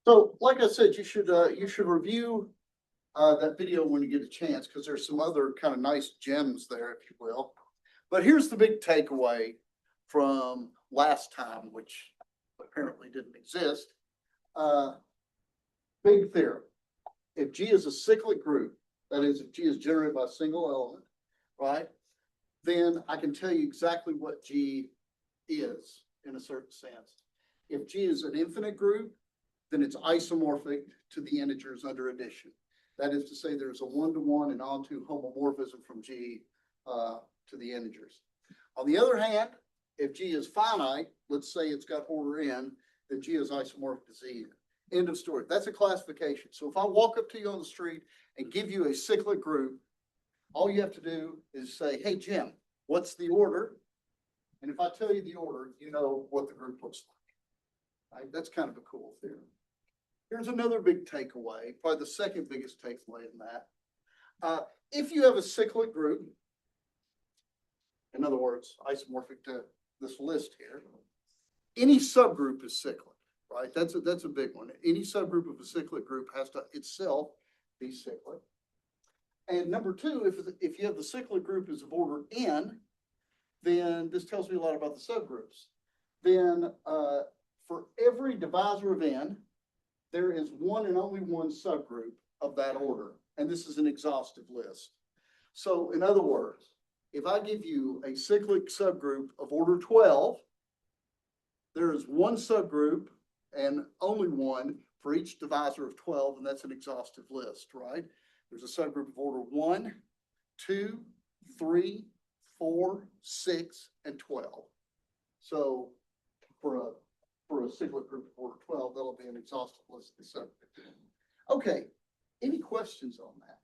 So like I said, you should review that video when you get a chance, because there's some other kind of nice gems there, if you will. But here's the big takeaway from last time, which apparently didn't exist. Big theorem. If G is a cyclic group, that is, if G is generated by a single element, right, then I can tell you exactly what G is in a certain sense. If G is an infinite group, then it's isomorphic to the integers under addition. That is to say, there's a one-to-one and onto homomorphism from G to the integers. On the other hand, if G is finite, let's say it's got order n, then G is isomorphic to Z. End of story. That's a classification. So if I walk up to you on the street and give you a cyclic group, all you have to do is say, hey, Jim, what's the order? And if I tell you the order, you know what the group looks like. Right? That's kind of a cool theorem. Here's another big takeaway, probably the second biggest takeaway in that. If you have a cyclic group, in other words, isomorphic to this list here, any subgroup is cyclic, right? That's a big one. Any subgroup of a cyclic group has to itself be cyclic. And number two, if you have the cyclic group is of order n, then this tells me a lot about the subgroups. Then for every divisor of n, there is one and only one subgroup of that order. And this is an exhaustive list. So in other words, if I give you a cyclic subgroup of order 12, there is one subgroup and only one for each divisor of 12, and that's an exhaustive list, right? There's a subgroup of order 1, 2, 3, 4, 6, and 12. So for a cyclic group of order 12, that'll be an exhaustive list of the subgroup. Okay, any questions on that?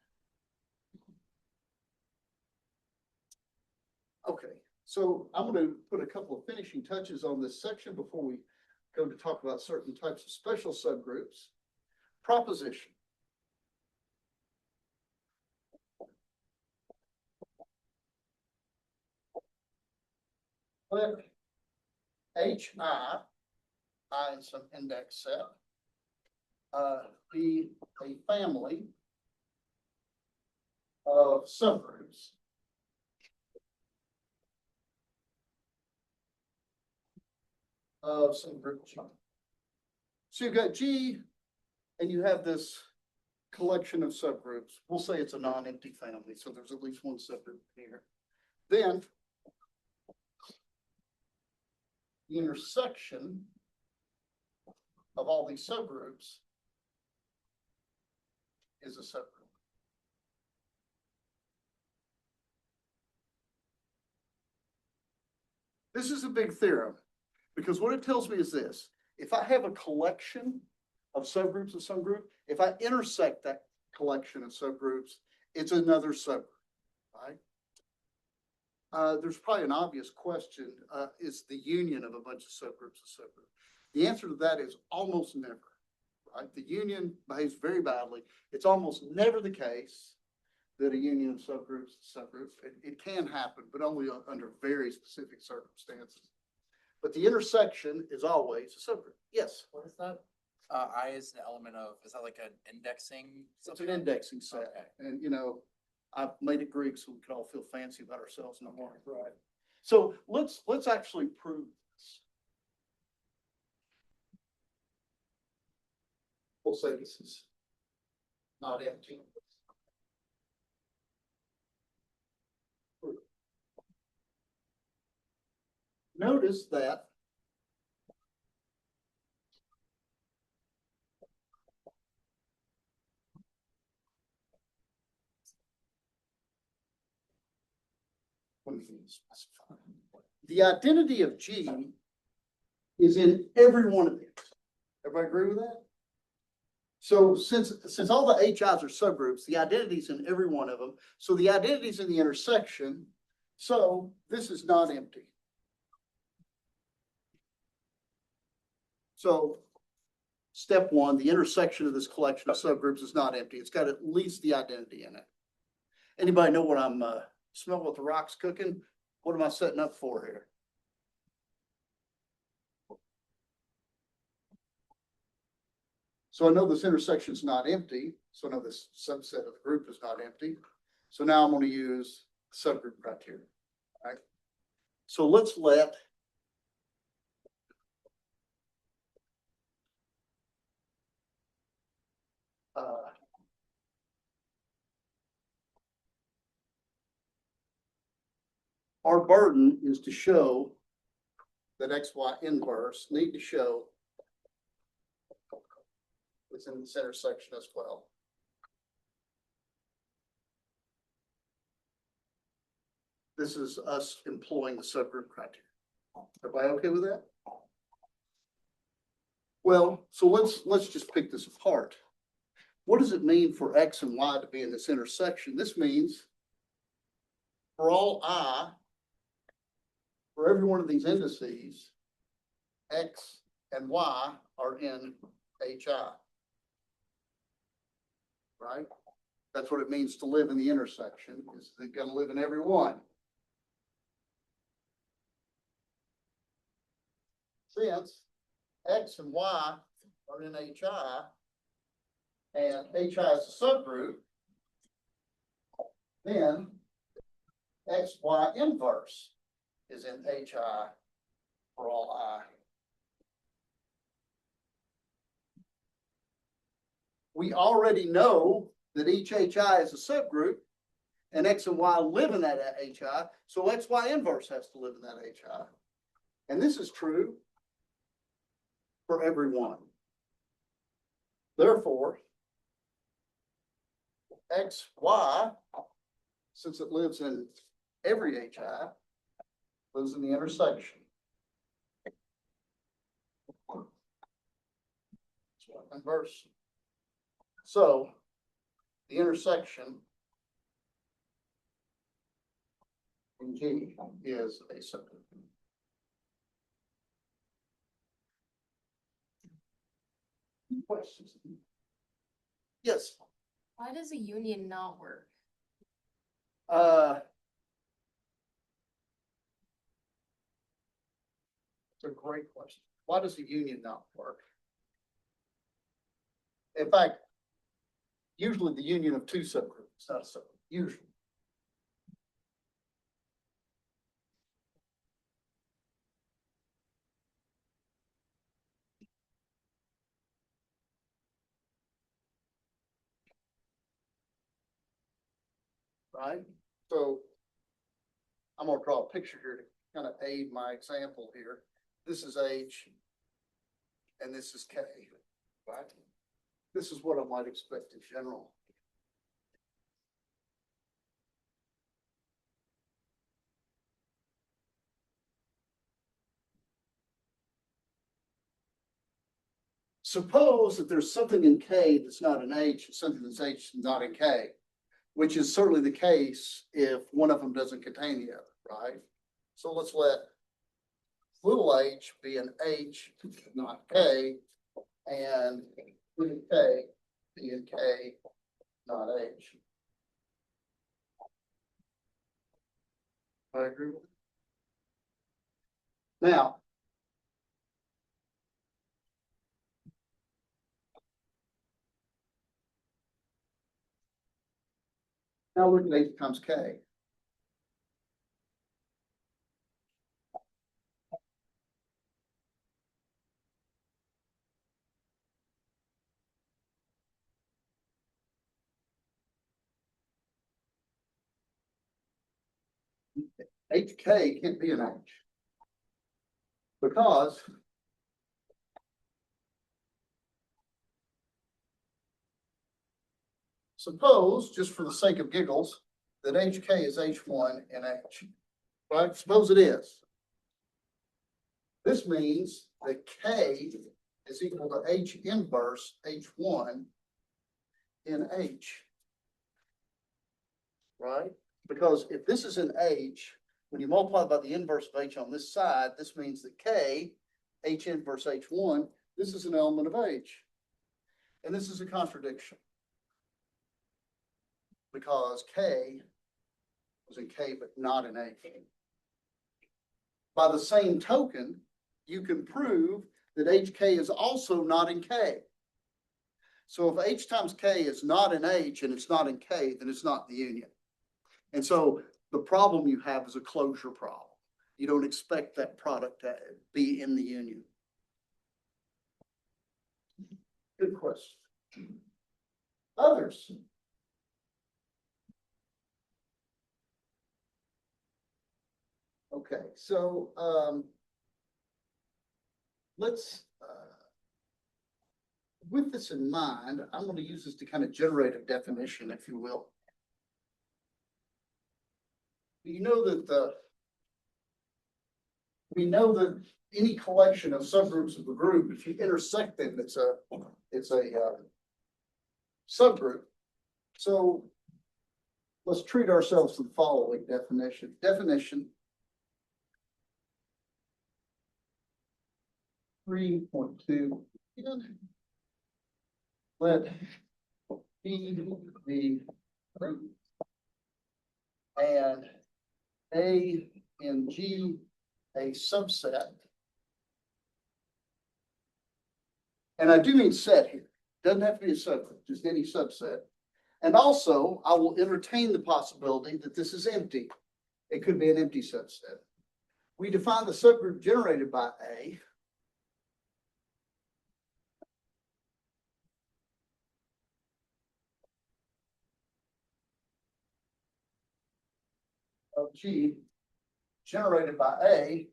Okay, so I'm going to put a couple of finishing touches on this section before we go to talk about certain types of special subgroups. Proposition. Let HI, I in some index set, be a family of subgroups of subgroup G. So you've got G, and you have this collection of subgroups. We'll say it's a non-empty family, so there's at least one subgroup here. Then the intersection of all these subgroups is a subgroup. This is a big theorem, because what it tells me is this: if I have a collection of subgroups of some group, if I intersect that collection of subgroups, it's another subgroup, right? There's probably an obvious question, is the union of a bunch of subgroups a subgroup? The answer to that is almost never, right? The union behaves very badly. It's almost never the case that a union of subgroups is a subgroup. It can happen, but only under very specific circumstances. But the intersection is always a subgroup. Yes? What is that? I is an element of, is that like an indexing? It's an indexing set. Okay. And, you know, I've made it Greek so we can all feel fancy about ourselves no more. Right. So let's actually prove this. We'll say this is not empty. Notice that the identity of G is in every one of these. Everybody agree with that? So since all the HIs are subgroups, the identity is in every one of them. So the identity is in the intersection. So this is not empty. So step one, the intersection of this collection of subgroups is not empty. It's got at least the identity in it. Anybody know what I'm smell what the rock's cooking? What am I setting up for here? So I know this intersection is not empty, so I know this subset of the group is not empty. So now I'm going to use subgroup criteria, right? So let's let our burden is to show that XY inverse need to show it's in this intersection as well. This is us employing the subgroup criteria. Everybody okay with that? Well, so let's just pick this apart. What does it mean for X and Y to be in this intersection? This means for all I, for every one of these indices, X and Y are in HI. Right? That's what it means to live in the intersection, is they're gonna live in every one. Since X and Y are in HI, and HI is a subgroup, then XY inverse is in HI for all I. We already know that each HI is a subgroup, and X and Y live in that HI, so XY inverse has to live in that HI. And this is true for every one. Therefore, XY, since it lives in every HI, lives in the intersection. Inverse. So the intersection in G is a subgroup. Questions? Yes. Why does a union not work? It's a great question. Why does a union not work? In fact, usually the union of two subgroups, not a subgroup, usually. Right? So I'm gonna draw a picture here to kind of aid my example here. This is H and this is K, right? This is what I might expect in general. Suppose that there's something in K that's not in H, and something that's H not in K, which is certainly the case if one of them doesn't contain the other, right? So let's let little h be an H, not K, and little K be a K, not H. I agree with that. Now, look at H times K. HK can't be an H. Because suppose, just for the sake of giggles, that HK is H1 and H, right? Suppose it is. This means that K is equal to H inverse H1 in H, right? Because if this is in H, when you multiply by the inverse of H on this side, this means that K, H inverse H1, this is an element of H. And this is a contradiction. Because K was in K, but not in H. By the same token, you can prove that HK is also not in K. So if H times K is not in H and it's not in K, then it's not the union. And so the problem you have is a closure problem. You don't expect that product to be in the union. Good question. Others? Okay, so let's with this in mind, I'm going to use this to kind of generate a definition, if you will. You know that we know that any collection of subgroups of a group, if you intersect them, it's a subgroup. So let's treat ourselves to the following definition. Definition 3.2. Let B be group and A and G a subset. And I do mean set here. Doesn't have to be a subgroup, just any subset. And also, I will entertain the possibility that this is empty. It could be an empty subset. We define the subgroup generated by A of G generated by A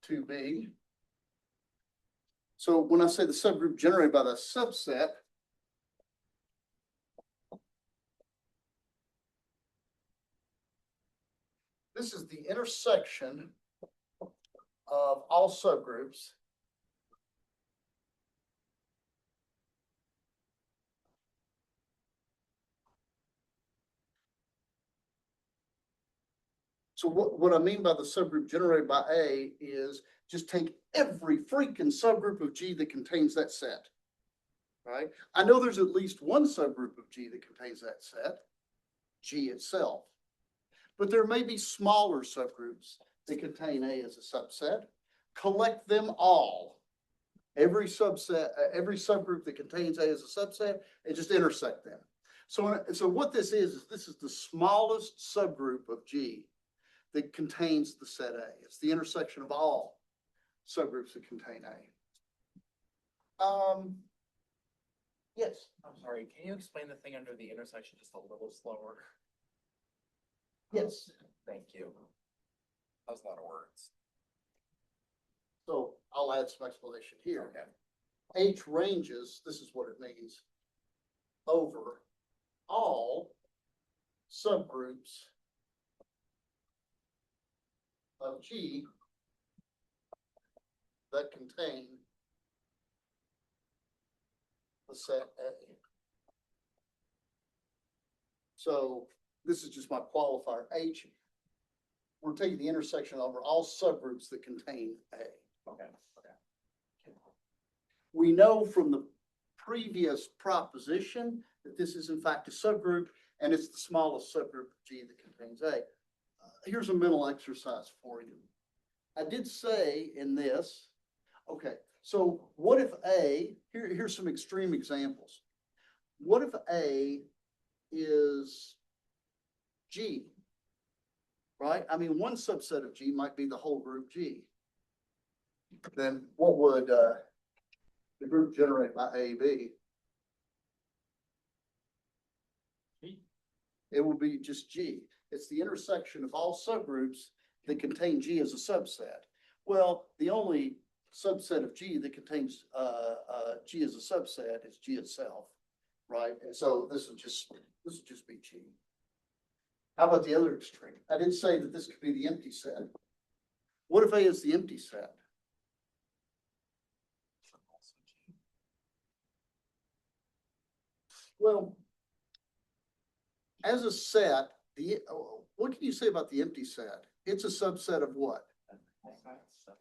to B. So when I say the subgroup generated by the subset, this is the intersection of all subgroups So what I mean by the subgroup generated by A is just take every freaking subgroup of G that contains that set. Right? I know there's at least one subgroup of G that contains that set, G itself. But there may be smaller subgroups that contain A as a subset. Collect them all. Every subgroup that contains A as a subset, and just intersect them. So what this is this is the smallest subgroup of G that contains the set A. It's the intersection of all subgroups that contain A. Yes. I'm sorry, can you explain the thing under the intersection just a little slower? Yes. Thank you. That was a lot of words. So I'll add some explanation here. Okay. H ranges, this is what it means, over all subgroups of G that contain the set A. So this is just my qualifier. H, we're taking the intersection over all subgroups that contain A. Okay. We know from the previous proposition that this is in fact a subgroup, and it's the smallest subgroup of G that contains A. Here's a mental exercise for you. I did say in this, okay, so what if A, here's some extreme examples. What if A is G, right? I mean, one subset of G might be the whole group G. Then what would the group generated by A be? G. It will be just G. It's the intersection of all subgroups that contain G as a subset. Well, the only subset of G that contains G as a subset is G itself, right? And so this would just be G. How about the other extreme? I did say that this could be the empty set. What if A is the empty set? Well, as a set, what can you say about the empty set? It's a subset of what?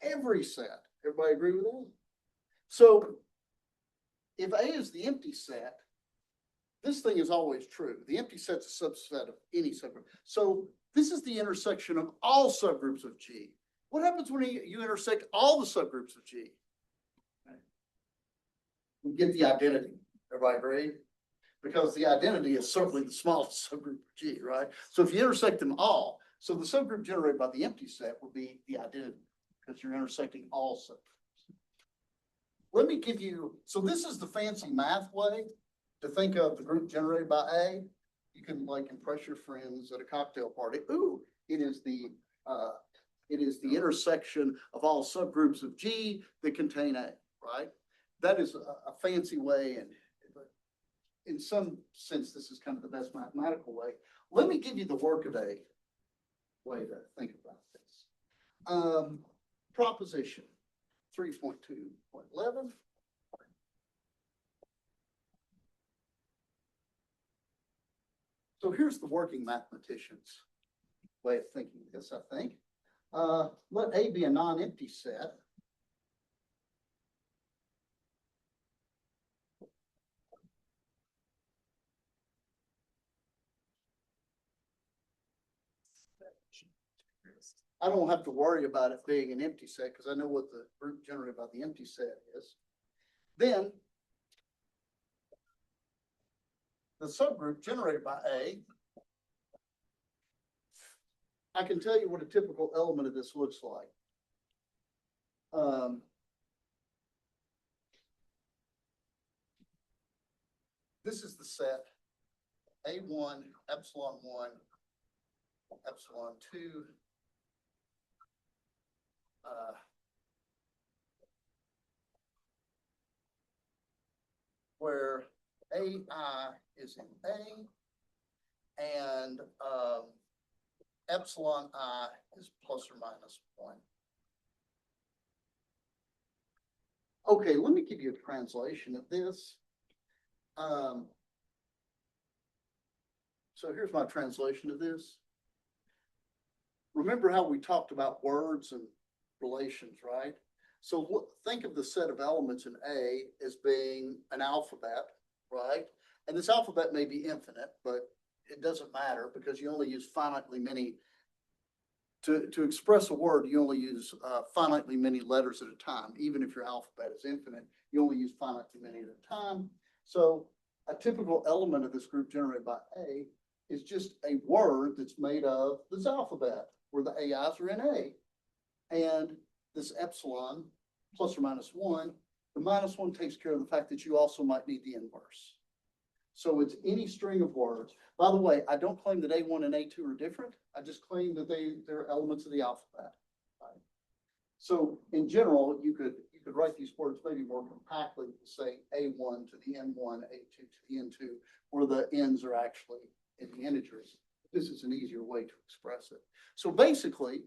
Every set. Everybody agree with that? So if A is the empty set, this thing is always true. The empty set's a subset of any subgroup. So this is the intersection of all subgroups of G What happens when you intersect all the subgroups of G? We get the identity. Everybody agree? Because the identity is certainly the smallest subgroup of G, right? So if you intersect them all, so the subgroup generated by the empty set will be the identity because you're intersecting all subgroups. Let me give you, so this is the fancy math way to think of the group generated by A. You can like impress your friends at a cocktail party. Ooh, it is the intersection of all subgroups of G that contain A, right? That is a fancy way, and in some sense, this is kind of the best mathematical way. Let me give you the workaday way to think about this. Proposition 3.2.11. So here's the working mathematician's way of thinking this, I think. Let A be a non-empty set. I don't have to worry about it being an empty set because I know what the group generated by the empty set is. Then the subgroup generated by A, I can tell you what a typical element of this looks like. This is the set A1, epsilon 1, epsilon 2, where AI is in A and epsilon I is plus or minus 1. Okay, let me give you a translation of this. So here's my translation of this. Remember how we talked about words and relations, right? So think of the set of elements in A as being an alphabet, right? And this alphabet may be infinite, but it doesn't matter because you only use finitely many. To express a word, you only use finitely many letters at a time. Even if your alphabet is infinite, you only use finitely many at a time. So a typical element of this group generated by A is just a word that's made of this alphabet where the AIs are in A. And this epsilon plus or minus 1, the minus 1 takes care of the fact that you also might need the inverse. So it's any string of words. By the way, I don't claim that A1 and A2 are different. I just claim that they're elements of the alphabet. Right? So in general, you could write these words maybe more compactly to say A1 to the N1, A2 to the N2, where the N's are actually in the integers. This is an easier way to express it. So basically,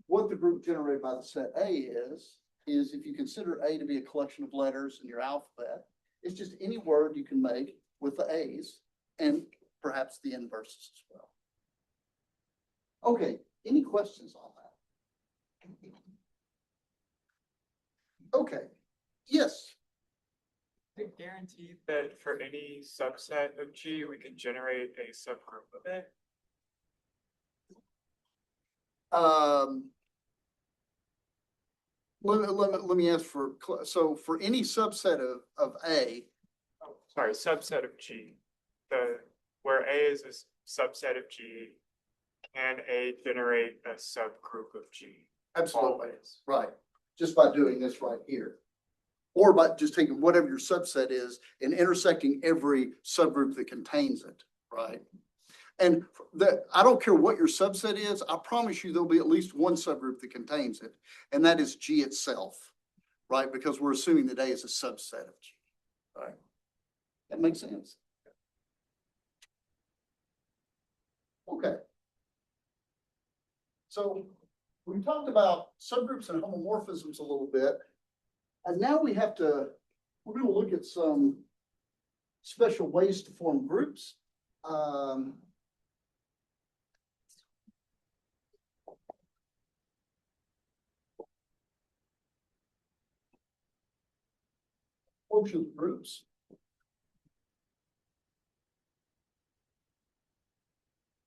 what the group generated by the set A is if you consider A to be a collection of letters in your alphabet, it's just any word you can make with the A's and perhaps the inverses as well. Okay, any questions on that? Okay, yes. I guarantee that for any subset of G, we can generate a subgroup of it. Let me ask so for any subset of A. Oh, sorry, subset of G. Where A is a subset of G, can A generate a subgroup of G? Absolutely, Always. right. Just by doing this right here. Or by just taking whatever your subset is and intersecting every subgroup that contains it, right? And I don't care what your subset is, I promise you there'll be at least one subgroup that contains it, and that is G itself, right? Because we're assuming that A is a subset of G, right? That makes sense. Okay. So we talked about subgroups and homomorphisms a little bit, and now we're going to look at some special ways to form groups. Functional groups.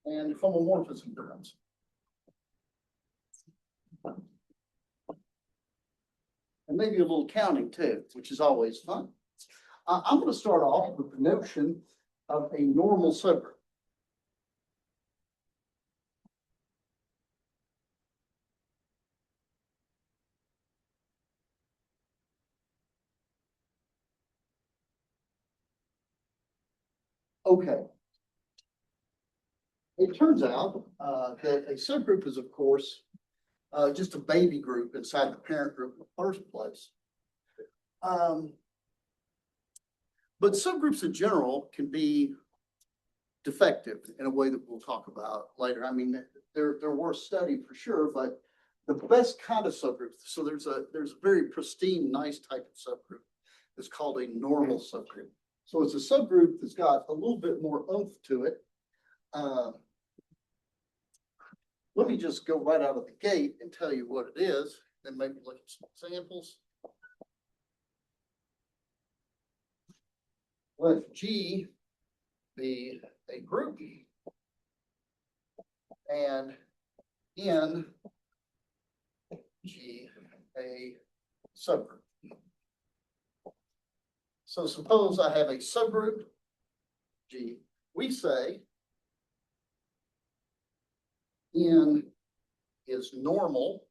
And homomorphism terms. and maybe a little counting too, which is always fun. I'm gonna start off with the notion of a normal subgroup. Okay. It turns out that a subgroup is, of course, just a baby group inside the parent group in the first place. But subgroups in general can be defective in a way that we'll talk about later. I mean, they're worth study for sure, but the best kind of subgroup, so there's a very pristine, nice type of subgroup that's called a normal subgroup. So it's a subgroup that's got a little bit more oomph to it. Let me just go right out of the gate and tell you what it is, then maybe look at some examples. Let G be a group and N G a subgroup. So suppose I have a subgroup G. We say N is normal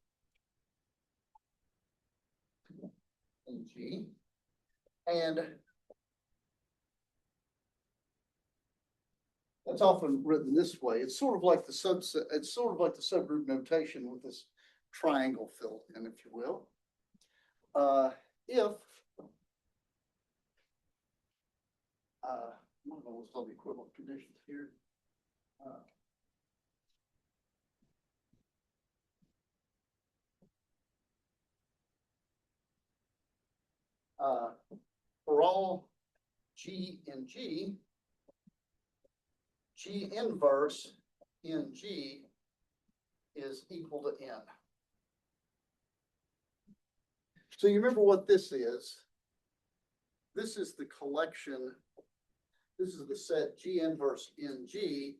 in G, and that's often written this way. It's sort of like the subset, it's sort of like the subgroup notation with this triangle filled in, if you will. If I don't know what's called the equivalent conditions here. For all G in G, G inverse in G is equal to N. So you remember what this is? This is the collection, this is the set G inverse in G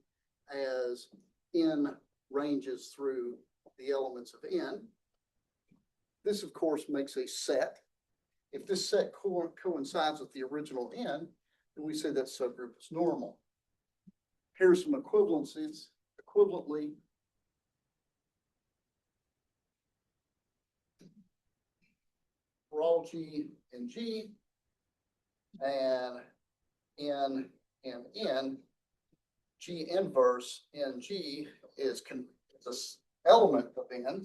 as N ranges through the elements of N. This, of course, makes a set. If this set coincides with the original N, then we say that subgroup is normal. Here's some equivalencies. Equivalently, for all G in G and N and N, G inverse in G is this element of N.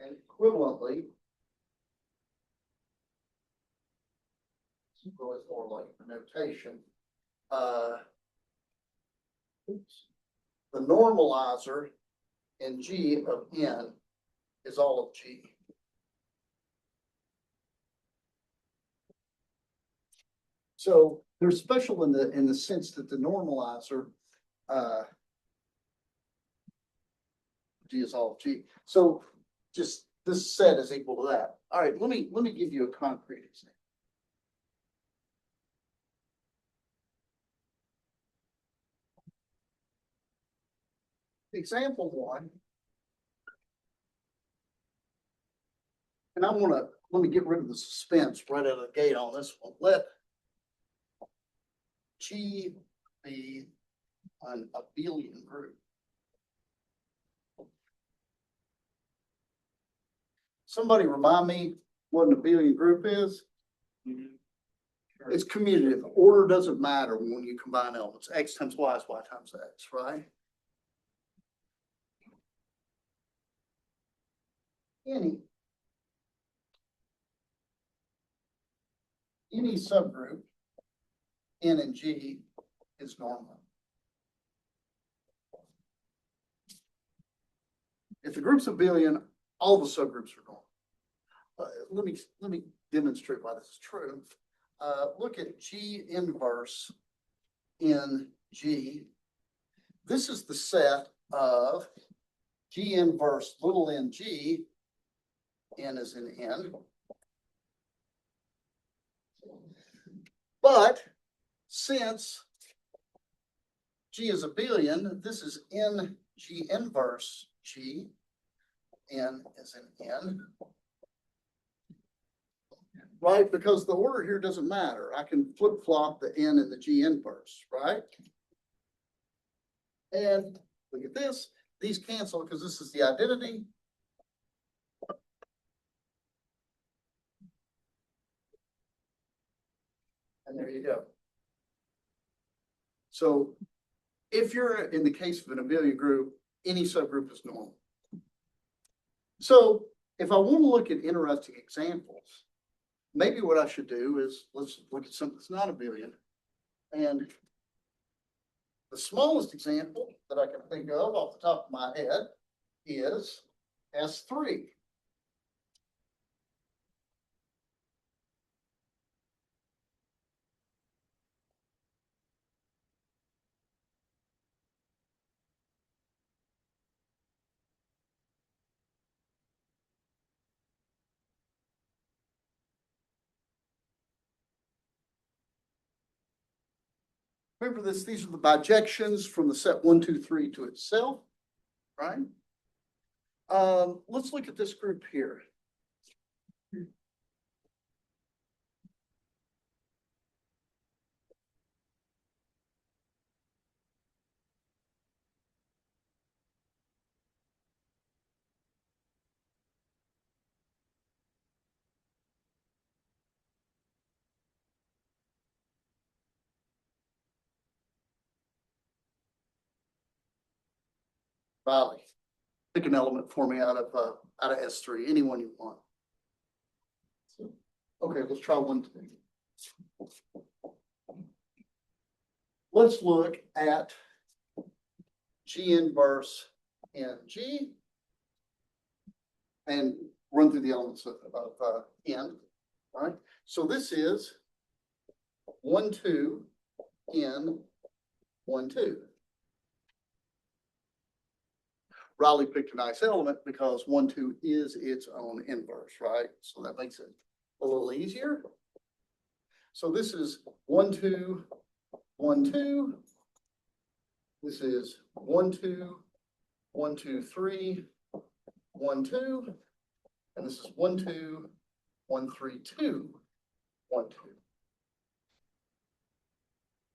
And equivalently, it's more like notation. The normalizer in G of N is all of G. So they're special in the sense that the normalizer G is all of G. So just this set is equal to that. All right, let me give you a concrete example. Example one, and let me get rid of the suspense right out of the gate on this one. Let G be an abelian group. Somebody remind me what an abelian group is? It's commutative. Order doesn't matter when you combine elements. X times Y is Y times X, right? Any subgroup N and G is normal. If the group's abelian, all the subgroups are normal. Let me demonstrate why this is true. Look at G inverse in G. This is the set of G inverse little n G, N is in N. But since G is abelian, this is N G inverse G, N is an N. Right, because the order here doesn't matter. I can flip flop the N and the G inverse, right? And look at this, these cancel because this is the identity. And there you go. So if you're in the case of an abelian group, any subgroup is normal. So if I want to look at interesting examples, maybe what I should do is let's look at something that's not abelian. And the smallest example that I can think of off the top of my head is S3. Remember this, these are the bijections from the set 1, 2, 3 to itself, right? Let's look at this group here. Valley. Pick an element for me out of S3, anyone you want. Okay, let's try 1, 2. Let's look at G inverse NG and run through the elements of N, right? So this is 1, 2, N, 1, 2. Riley picked a nice element because 1, 2 is its own inverse, right? So that makes it a little easier. So this is 1, 2, 1, 2. This is 1, 2, 1, 2, 3, 1, 2. And this is 1, 2, 1, 3, 2, 1, 2.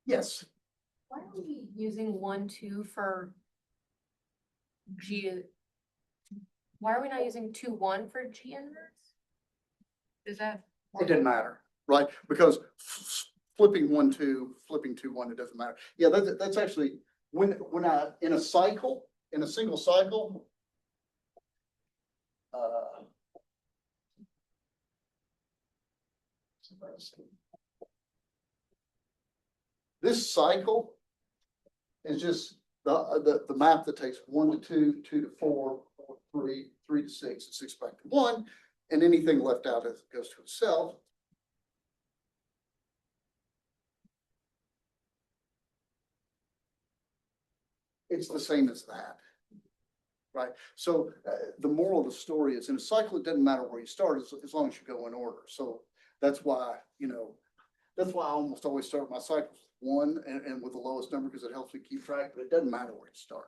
Yes. Why are we using 1, 2 for G? Why are we not using 2, 1 for G inverse? Is that? It didn't matter, right? Because flipping 1, 2, flipping 2, 1, it doesn't matter. Yeah, that's actually when I in a cycle, in a single cycle, this cycle is just the map that takes 1 to 2, 2 to 4, 4 to 3, 3 to 6, and 6 back to 1, and anything left out as it goes to itself. It's the same as that, right? So the moral of the story is in a cycle, it doesn't matter where you start as long as you go in order. So that's why, that's why I almost always start my cycles with 1 and with the lowest number because it helps me keep track, but it doesn't matter where you start.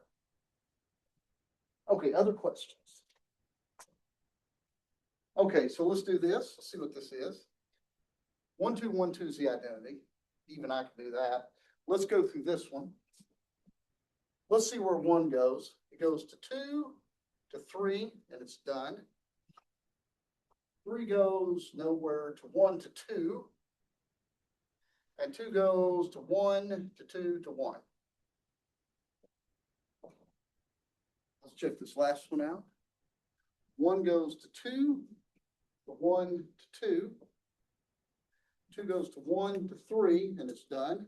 Okay, other questions? Okay, so let's do this. Let's see what this is. 1, 2, 1, 2 is the identity. Even I can do that. Let's go through this one. Let's see where 1 goes. It goes to 2, to 3, and it's done. 3 goes nowhere to 1 to 2. And 2 goes to 1 to 2 to 1. Let's check this last one out. 1 goes to 2, to 1 to 2. 2 goes to 1 to 3, and it's done.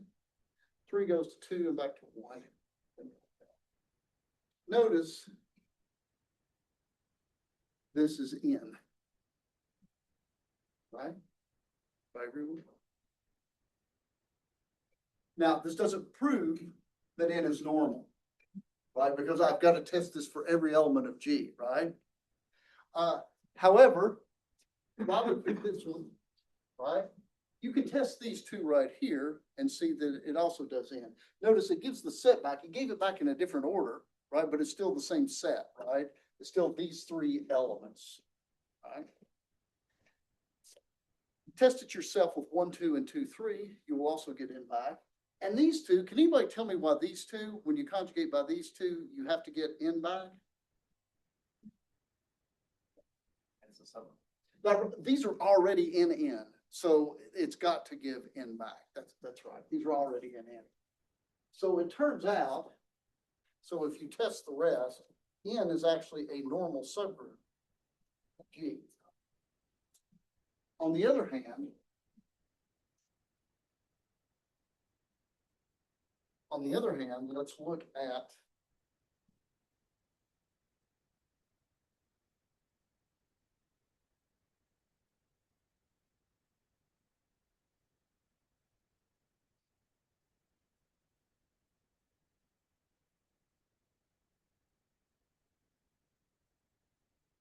3 goes to 2 and back to 1. Notice this is N, right? I agree with you. Now, this doesn't prove that N is normal, right? Because I've got to test this for every element of G, right? However, if I would pick this one, right? You can test these two right here and see that it also does N. Notice it gives the set back. It gave it back in a different order, right? But it's still the same set, right? is still these three elements. All right. Test it yourself with 1, 2, and 2, 3. You will also get in by. And these two, can anybody tell me why these two, when you conjugate by these two, you have to get in by? It's a sub. These are already in, so it's got to give in back. That's right. These are already in. So it turns out, so if you test the rest, N is actually a normal subgroup of G. On the other hand,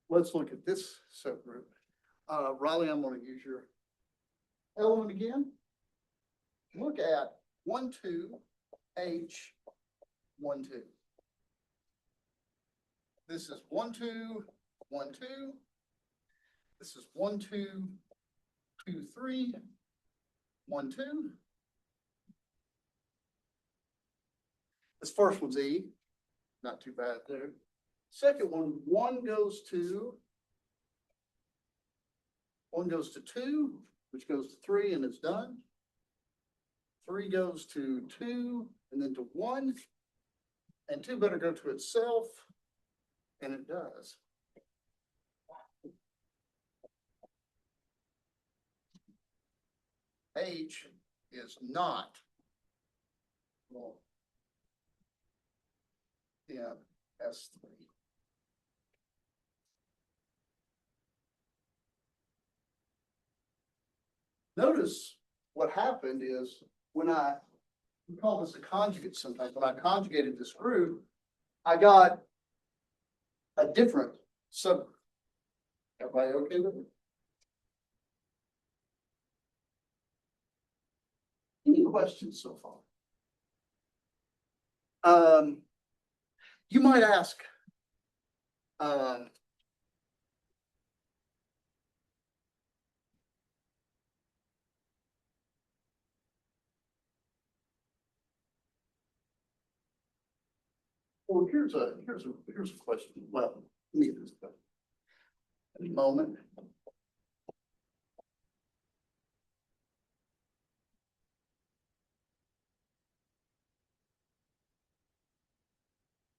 let's look at this subgroup. Riley, I'm going to use your element again. Look at 1, 2, H, 1, 2. This is 1, 2, 1, 2. This is 1, 2, 2, 3, 1, 2. This first one's E. Not too bad there. Second one, 1 goes to 2, which goes to 3, and it's done. 3 goes to 2, and then to 1, and 2 better go to itself, and it does. H is not in S3. Notice what happened is when we call this a conjugate sometimes, when I conjugated this group, I got a different subgroup. Everybody okay with it? Any questions so far? You might ask, well, here's a question. Well, let me get this question. A moment.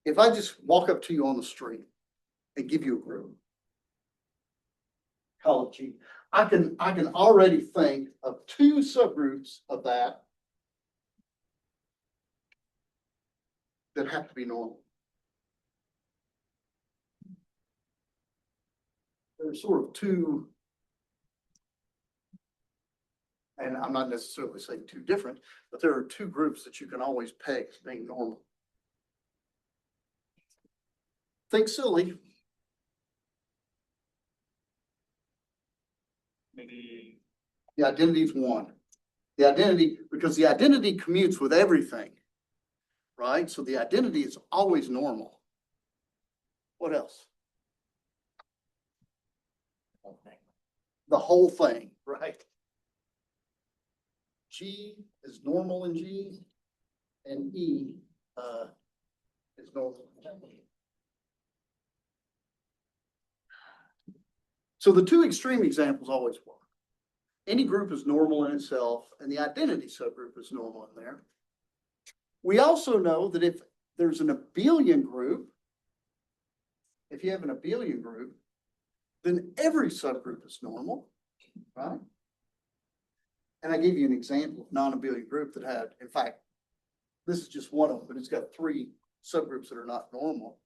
If I just walk up to you on the street and give you a group, call it G, I can already think of 2 subgroups of that have to be normal. There's sort of 2, and I'm not necessarily saying 2 different, but there are 2 groups that you can always peg as being normal. Think silly. Maybe The identity is 1. The identity, because the identity commutes with everything, right? So the identity is always normal. What else? The whole thing, right? G is normal in G, and E is normal. So the 2 extreme examples always work. Any group is normal in itself, and the identity subgroup is normal in there. We also know that if there's an abelian group, if you have an abelian group, then every subgroup is normal, right? And I gave you an example of non-abelian group that had, in fact, this is just one of them, but it's got 3 subgroups that are not normal.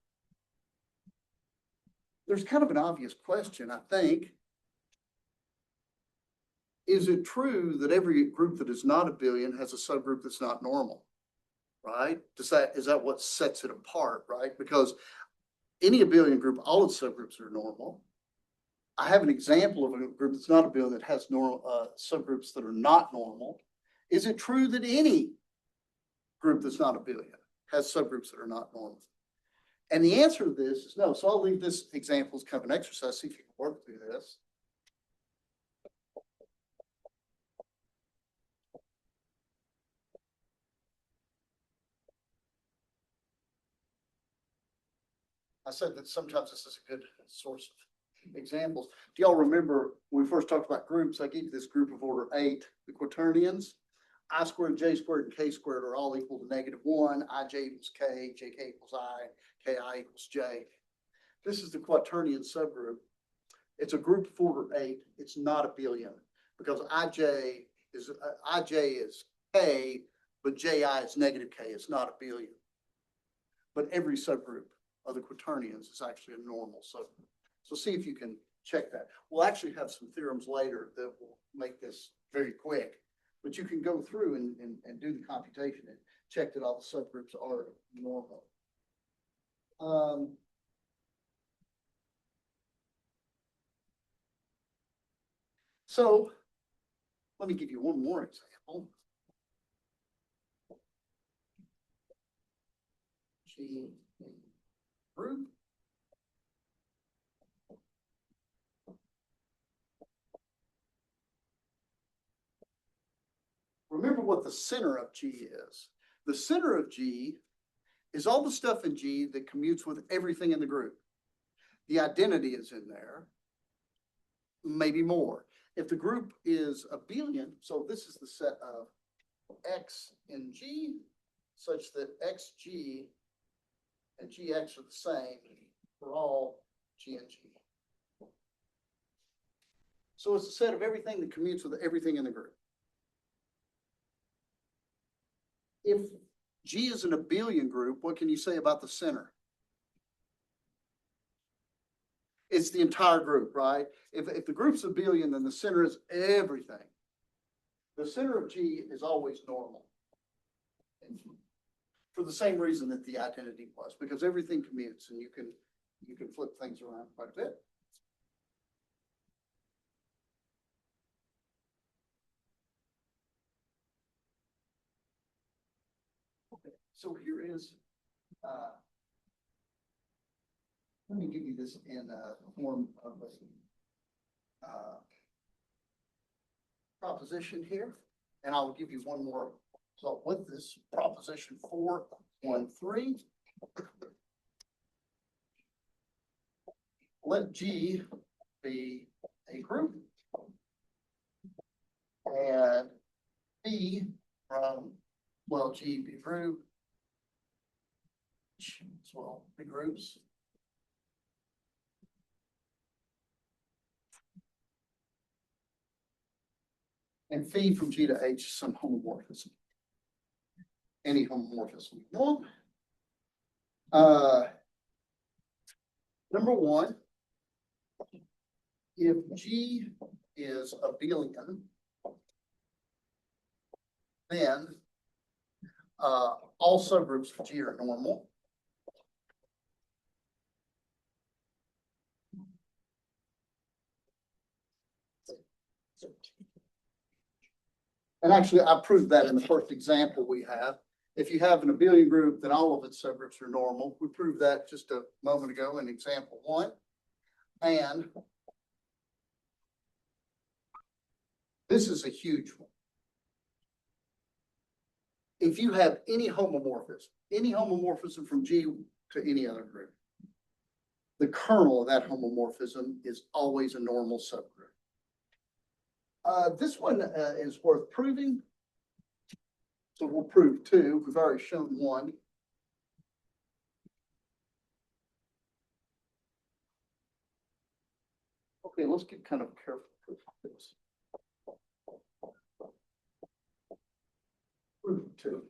There's kind of an obvious question, I think. Is it true that every group that is not abelian has a subgroup that's not normal? Right? Is that what sets it apart, right? Because any abelian group, all its subgroups are normal. I have an example of a group that's not abelian that has normal subgroups that are not normal. Is it true that any group that's not abelian has subgroups that are not normal? And the answer to this is no. So I'll leave this example as kind of an exercise, see if you can work through this. I said that sometimes this is a good source of examples. Do y'all remember when we first talked about groups, I gave you this group of order 8, the quaternions. I squared, j squared, and k squared are all equal to -1. Ij equals k, jk equals I, ki equals j. This is the quaternion subgroup. It's a group of order 8. It's not a billion because ij is k, but ji is -k. It's not a billion. But every subgroup of the quaternions is actually a normal subgroup. So see if you can check that. We'll actually have some theorems later that will make this very quick, but you can go through and do the computation and check that all the subgroups are normal. So let me give you one more example. G group. Remember what the center of G is. The center of G is all the stuff in G that commutes with everything in the group. The identity is in there, maybe more. If the group is a billion, so this is the set of X in G, such that XG and GX are the same for all G and G. So it's a set of everything that commutes with everything in the group. If G is an abelian group, what can you say about the center? It's the entire group, right? If the group's abelian, then the center is everything. The center of G is always normal. For the same reason that the identity was, because everything commutes and you can flip things around quite a bit. Okay, so here is, let me give you this in a form of a proposition here, and I'll give you one more. So with this proposition 413, let G be a group and B from, well, G be group, as well, be groups. And phi from G to H is some homomorphism. Any homomorphism you want. Number one, if G is abelian, then all subgroups for G are normal. And actually, I proved that in the first example we have. If you have an abelian group, then all of its subgroups are normal. We proved that just a moment ago in example 1. And this is a huge one. If you have any homomorphism from G to any other group, the kernel of that homomorphism is always a normal subgroup. This one is worth proving. So we'll prove 2. We've already shown 1. Okay, let's get kind of careful with this. Prove 2.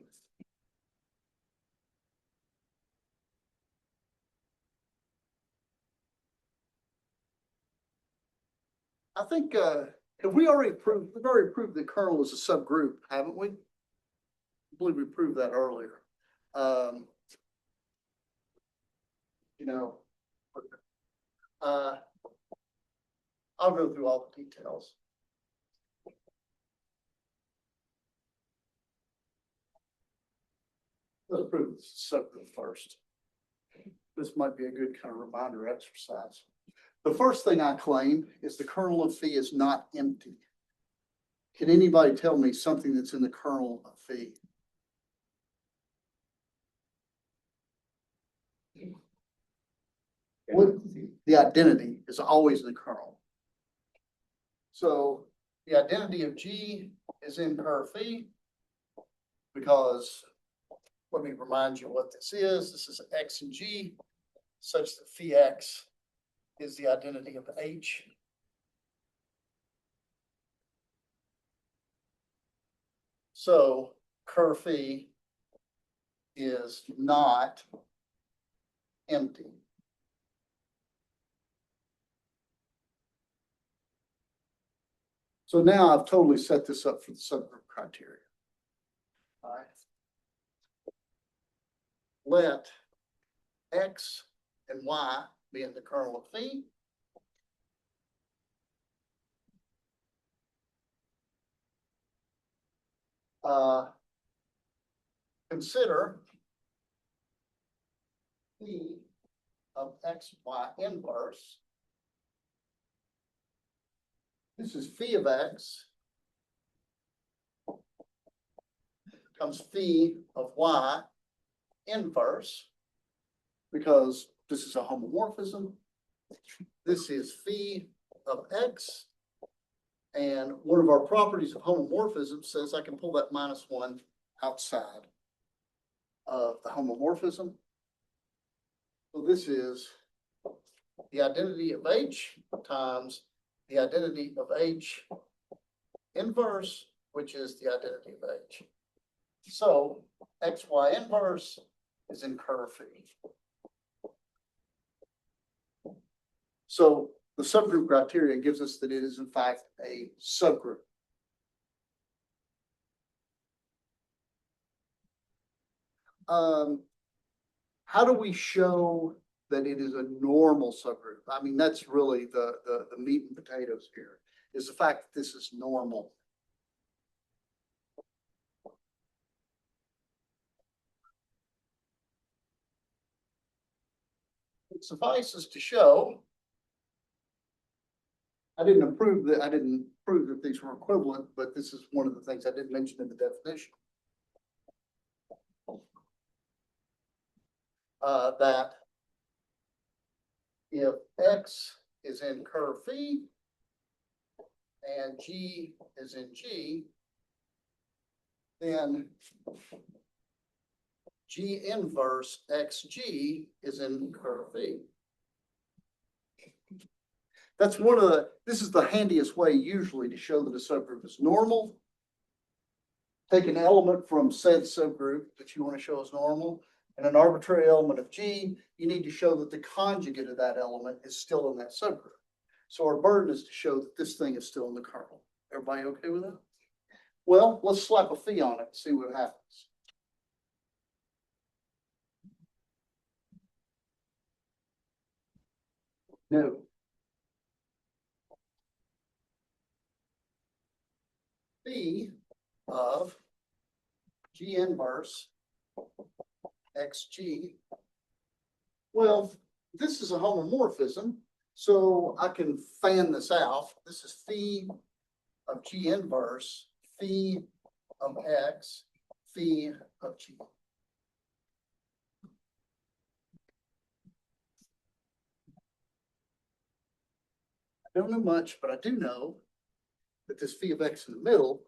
I think we've already proved the kernel is a subgroup, haven't we? I believe we proved that earlier. I'll go through all the details. Let's prove the subgroup first. this might be a good kind of reminder exercise. The first thing I claim is the kernel of phi is not empty. Can anybody tell me something that's in the kernel of phi? What, the identity is always in the kernel. So the identity of G is in curve phi because, let me remind you what this is. This is X and G such that phi X is the identity of H. So curve phi is not empty. So now I've totally set this up for the subgroup criteria. All right. Let X and Y be in the kernel of phi. Consider phi of X, Y inverse. This is phi of X comes phi of Y inverse because this is a homomorphism. This is phi of X. And one of our properties of homomorphism says I can pull that -1 outside of the homomorphism. So this is the identity of H times the identity of H inverse, which is the identity of H. So XY inverse is in curve phi. So the subgroup criteria gives us that it is in fact a subgroup. How do we show that it is a normal subgroup? I mean, that's really the meat and potatoes here, is the fact that this is normal. It suffices to show I didn't prove that these were equivalent, but this is one of the things I did mention in the definition. That if X is in curve phi and G is in G, then G inverse XG is in curve phi. That's this is the handiest way usually to show that a subgroup is normal. Take an element from said subgroup that you want to show as normal and an arbitrary element of G. You need to show that the conjugate of that element is still in that subgroup. So our burden is to show that this thing is still in the kernel. Everybody okay with that? Well, let's slap a phi on it and see what happens. No. Phi of G inverse XG. Well, this is a homomorphism, so I can fan this out. This is phi of G inverse, phi of X, phi of G. I don't know much, but I do know that this phi of X in the middle,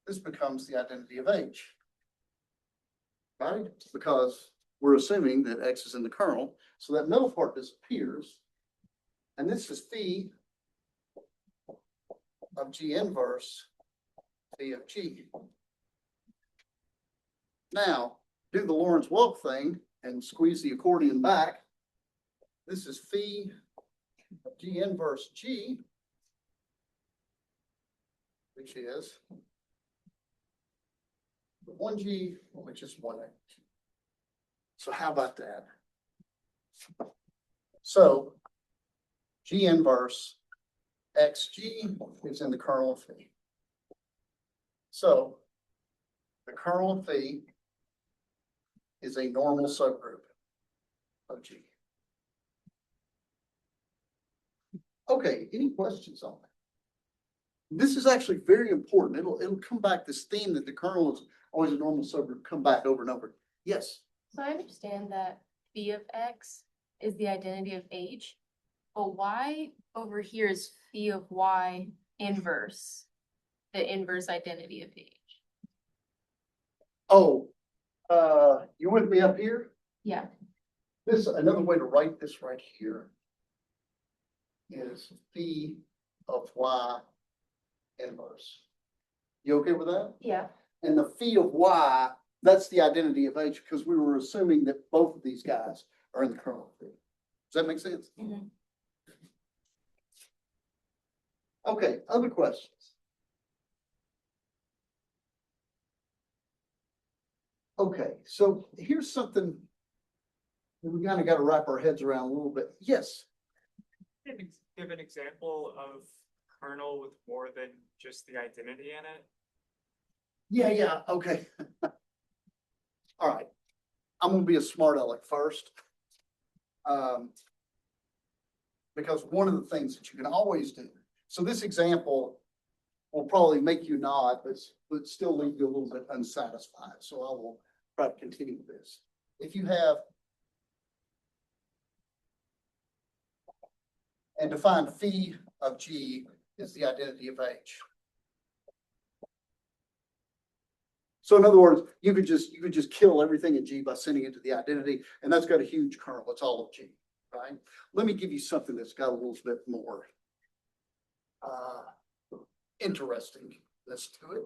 this becomes the identity of H, right? Because we're assuming that X is in the kernel, so that middle part disappears. And this is phi of G inverse, phi of G. Now, do the Lorentz-Welk thing and squeeze the accordion back. This is phi of G inverse G, which is 1G, which is 1H. So how about that? So G inverse XG is in the kernel of phi. So the kernel of phi is a normal subgroup of G. Okay, any questions on that? This is actually very important. It'll come back, this theme that the kernel is always a normal subgroup, come back over and over. Yes, So I understand that phi of X is the identity of H, but why over here is phi of Y inverse, the inverse identity of H? oh, you with me up here? Yeah, This, another way to write this right here is phi of Y inverse. You okay with that? yeah. And the phi of Y, that's the identity of H, because we were assuming that both of these guys are in the kernel of phi. Does that make sense? Mhm. Okay, other questions? Okay, so here's something that we kind of got to wrap our heads around a little bit. Yes, Give an example of kernel with more than just the identity in it. yeah, okay. All right, I'm gonna be a smart aleck first. Because one of the things that you can always do, so this example will probably make you nod, but still leave you a little bit unsatisfied. So I will try to continue with this. If you have and define phi of G is the identity of H. So in other words, you could just kill everything in G by sending it to the identity, and that's got a huge kernel. It's all of G, right? Let me give you something that's got a little bit more interestingness to it.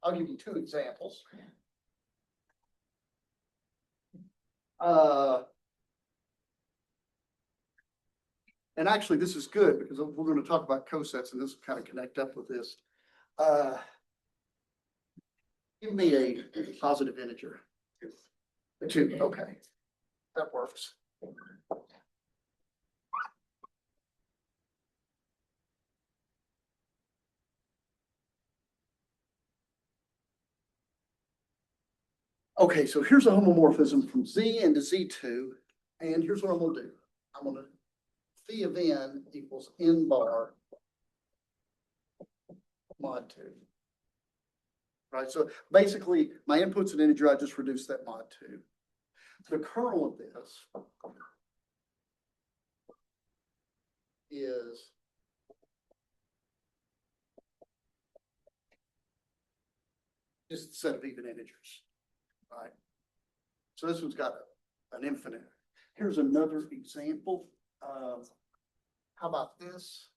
I'll give you two examples. And actually, this is good because we're going to talk about cosets, and this will kind of connect up with this. Give me a positive integer. A 2, okay. That works. Okay, so here's a homomorphism from Z into Z2, and here's what I'm gonna do. I'm gonna phi of n equals n bar mod 2. Right, so basically my input's an integer, I just reduced that mod 2. The kernel of this is just a set of even integers, right? So this one's got an infinite. Here's another example. How about this?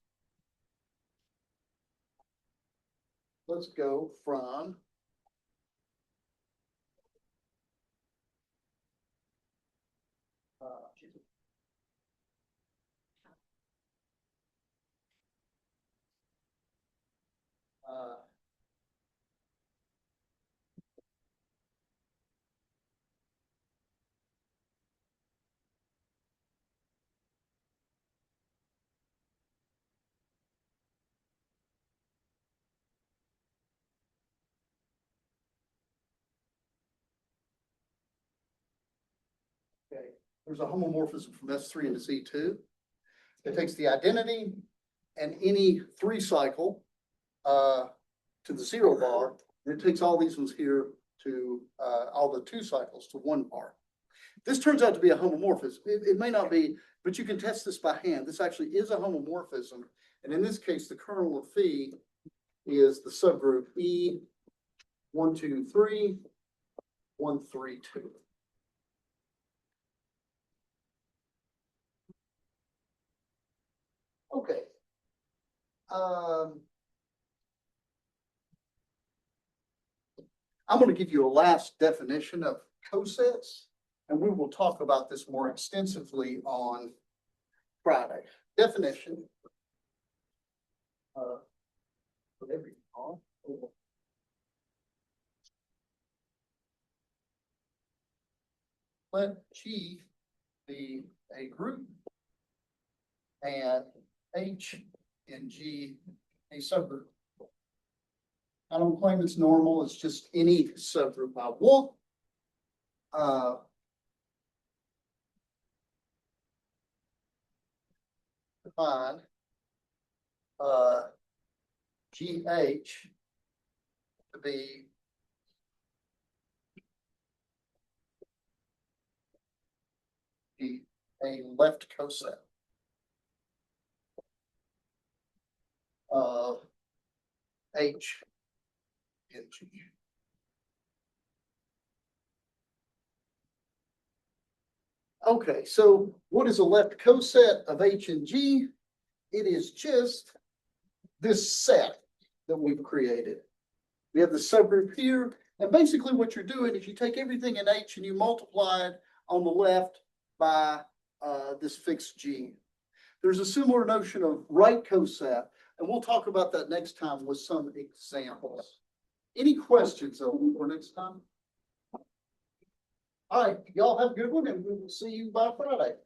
Let's go from okay, there's a homomorphism from S3 into C2. It takes the identity and any 3 cycle to the 0 bar, and it takes all these ones here to all the 2 cycles to 1 bar. This turns out to be a homomorphism. It may not be, but you can test this by hand. This actually is a homomorphism. And in this case, the kernel of phi is the subgroup E1, 2, 3, 1, 3, 2. Okay. I'm going to give you a last definition of cosets, and we will talk about this more extensively on Friday. Definition. Whatever you call it. Let G be a group and H and G a subgroup. I don't claim it's normal, it's just any subgroup I want. define GH to be a left coset of H in G. Okay, so what is a left coset of H and G? It is just this set that we've created. We have the subgroup here, and basically what you're doing is you take everything in H and you multiply it on the left by this fixed G. There's a similar notion of right coset, and we'll talk about that next time with some examples. Any questions for next time? All right, y'all have a good one, and we will see you by Friday.